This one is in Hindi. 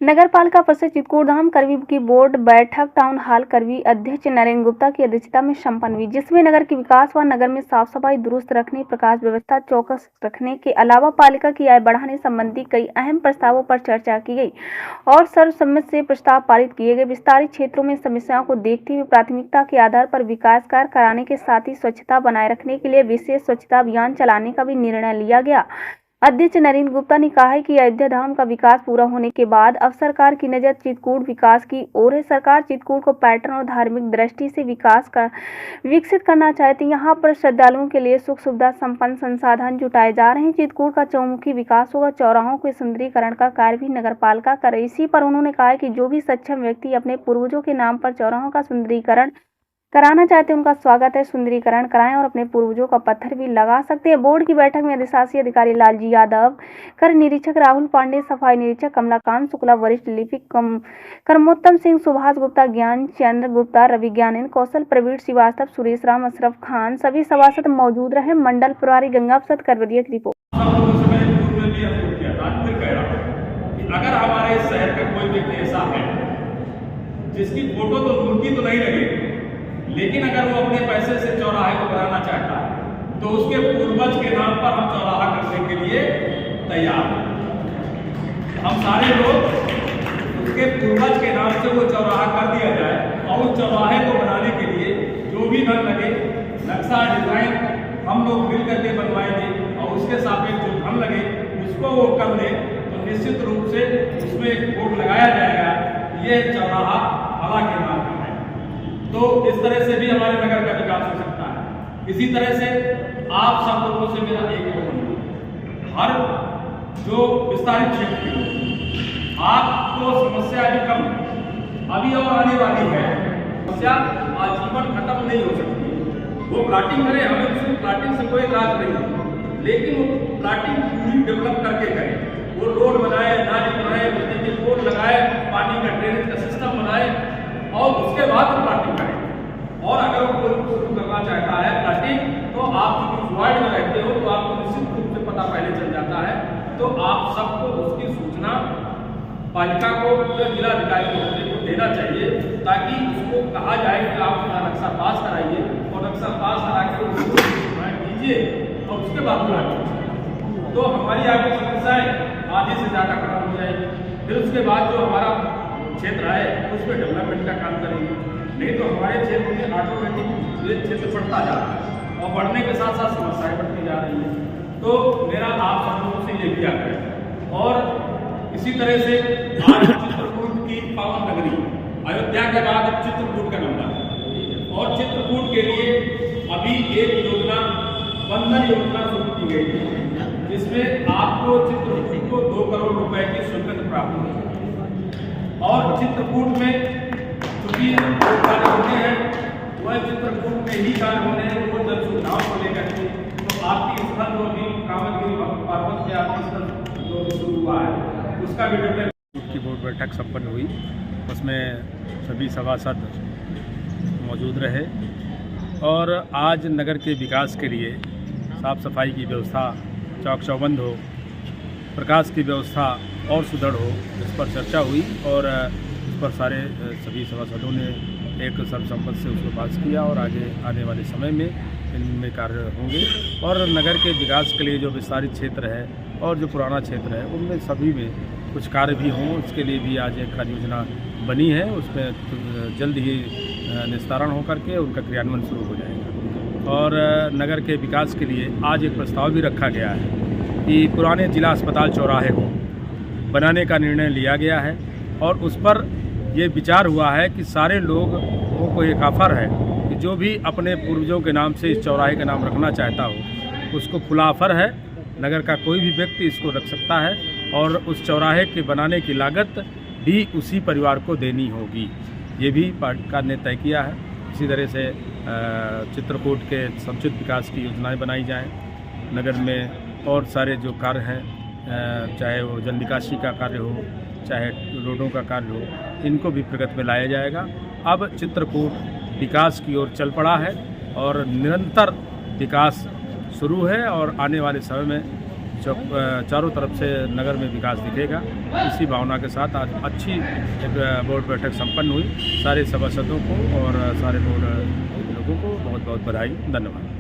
नगर पालिका परिषद चित्रकूट करवी की बोर्ड बैठक टाउन हॉल करवी अध्यक्ष नरेंद्र गुप्ता की अध्यक्षता में संपन्न हुई, जिसमें नगर के विकास व नगर में साफ सफाई दुरुस्त रखने, प्रकाश व्यवस्था चौकस रखने के अलावा पालिका की आय बढ़ाने संबंधी कई अहम प्रस्तावों पर चर्चा की गई और सर्वसम्मति से प्रस्ताव पारित किए गए। विस्तारित क्षेत्रों में समस्याओं को देखते हुए प्राथमिकता के आधार पर विकास कार्य कराने के साथ ही स्वच्छता बनाए रखने के लिए विशेष स्वच्छता अभियान चलाने का भी निर्णय लिया गया। अध्यक्ष नरेंद्र गुप्ता ने कहा है कि अयोध्या धाम का विकास पूरा होने के बाद अब सरकार की नजर चित्रकूट विकास की ओर है। सरकार चित्रकूट को पर्यटन और धार्मिक दृष्टि से विकसित करना चाहती है। यहाँ पर श्रद्धालुओं के लिए सुख सुविधा संपन्न संसाधन जुटाए जा रहे हैं। चित्रकूट का चौमुखी विकास होगा। चौराहों के सुंदरीकरण का कार्य भी नगर पालिका करे। इसी पर उन्होंने कहा कि जो भी सक्षम व्यक्ति अपने पूर्वजों के नाम पर चौराहों का सुंदरीकरण कराना चाहते हैं, उनका स्वागत है। सुंदरीकरण कराएं और अपने पूर्वजों का पत्थर भी लगा सकते हैं। बोर्ड की बैठक में अधिशासी अधिकारी लालजी यादव, कर निरीक्षक राहुल पांडे, सफाई निरीक्षक कमलाकांत शुक्ला, वरिष्ठ लिपिक कर्मोत्तम सिंह, सुभाष गुप्ता, ज्ञान चंद्र गुप्ता, रवि ज्ञानन, कौशल, प्रवीण श्रीवास्तव, सुरेश राम, अशरफ खान सभी सभासद मौजूद रहे। मंडल प्रभारी गंगा प्रसाद करवरिया की रिपोर्ट। अगर हमारे शहर का कोई व्यक्ति ऐसा है जिसकी फोटो तो मूर्ति तो नहीं लगेगी, लेकिन अगर वो अपने पैसे से चौराहे को बनाना चाहता है तो उसके पूर्वज के नाम पर हम चौराहा करने के लिए तैयार हैं। हम सारे लोग उसके पूर्वज के नाम से वो चौराहा कर दिया जाए और उस चौराहे को बनाने के लिए जो भी धन लगे, नक्शा डिजाइन हम लोग मिल करके बनवाएंगे और उसके सापेक्ष जो धन लगे उसको वो कर दे तो निश्चित रूप से उसमें एक बोर्ड लगाया जाएगा, ये चौराहा हवा के नाम का है। तो इस तरह से भी हमारे नगर का विकास हो सकता है। इसी तरह से आप सब लोगों से मेरा एक अनुरोध, हर जो विस्तारित क्षेत्र की आपको समस्या अभी कम अभी और आने वाली है, समस्या आजीवन खत्म नहीं हो सकती। वो प्लाटिंग करे, हमें सिर्फ प्लाटिंग से कोई इतराज नहीं है, लेकिन वो प्लाटिंग पूरी डेवलप करके करे, वो रोड बनाए, नाली बनाए, बिजली के पोल लगाए, पानी का ड्रेनेज का सिस्टम बनाए और उसके बाद वो प्लाटिंग करें। और अगर वो शुरू करना चाहता है प्लाटिंग, तो आप जो वार्ड में रहते हो तो आपको निश्चित रूप से पता पहले चल जाता है, तो आप सबको उसकी सूचना पालिका को, जिलाधिकारी को देना चाहिए, ताकि उसको कहा जाए कि आप अपना नक्शा पास कराइए और नक्शा पास करा के उसको कीजिए और उसके बाद प्लाटिंग। तो हमारी आगे समस्याएं आधे से ज़्यादा खत्म हो जाएगी। फिर उसके बाद जो हमारा क्षेत्र है उसमें डेवलपमेंट का काम करेंगे, नहीं तो हमारे क्षेत्र में ऑटोमेटिक ये क्षेत्र बढ़ता जा रहा है और बढ़ने के साथ साथ समस्याएं बढ़ती जा रही हैं। तो मेरा आप सब लोगों से ये भी आग्रह है। और इसी तरह से आज चित्रकूट की पावन नगरी अयोध्या के बाद चित्रकूट का नंबर है और चित्रकूट के लिए अभी एक योजना बंधन योजना शुरू की गई थी, जिसमें आपको चित्रकूट को 2 करोड़ रुपए की स्वीकृति प्राप्त हुई और चित्रकूट में चूंकि जो कार्य होने हैं वह चित्रकूट में ही कार्य होने हैं, वो जन सुविधाओं को लेकर के। तो आपकी स्थल जो भी कामगिरी पर्वत में आपकी स्थल जो शुरू हुआ है उसका भी डेवलपमेंट की बोर्ड बैठक संपन्न हुई, उसमें सभी सभासद मौजूद रहे और आज नगर के विकास के लिए साफ सफाई की व्यवस्था चौक चौबंद हो, प्रकाश की व्यवस्था और सुदृढ़ हो, इस पर चर्चा हुई और इस पर सभी सभासदों ने एक सर्वसम्मति से उसको पास किया और आगे आने वाले समय में इनमें कार्य होंगे। और नगर के विकास के लिए जो विस्तारित क्षेत्र है और जो पुराना क्षेत्र है उनमें सभी में कुछ कार्य भी हों, उसके लिए भी आज एक कार्य योजना बनी है, उसमें जल्द ही निस्तारण होकर के उनका क्रियान्वयन शुरू हो जाएगा। और नगर के विकास के लिए आज एक प्रस्ताव भी रखा गया है कि पुराने जिला अस्पताल चौराहे को बनाने का निर्णय लिया गया है और उस पर ये विचार हुआ है कि सारे लोगों को एक ऑफर है कि जो भी अपने पूर्वजों के नाम से इस चौराहे का नाम रखना चाहता हो उसको खुला ऑफर है, नगर का कोई भी व्यक्ति इसको रख सकता है और उस चौराहे के बनाने की लागत भी उसी परिवार को देनी होगी। ये भी पालिका ने तय किया है। इसी तरह से चित्रकूट के समुचित विकास की योजनाएं बनाई जाएं, नगर में और सारे जो कार्य हैं, चाहे वो जल निकासी का कार्य हो, चाहे रोडों का कार्य हो, इनको भी प्रगति में लाया जाएगा। अब चित्रकूट विकास की ओर चल पड़ा है और निरंतर विकास शुरू है और आने वाले समय में चारों तरफ से नगर में विकास दिखेगा। इसी भावना के साथ आज अच्छी एक बोर्ड बैठक संपन्न हुई। सारे सभासदों को और सारे बोर्ड लोगों को बहुत बहुत बधाई, धन्यवाद।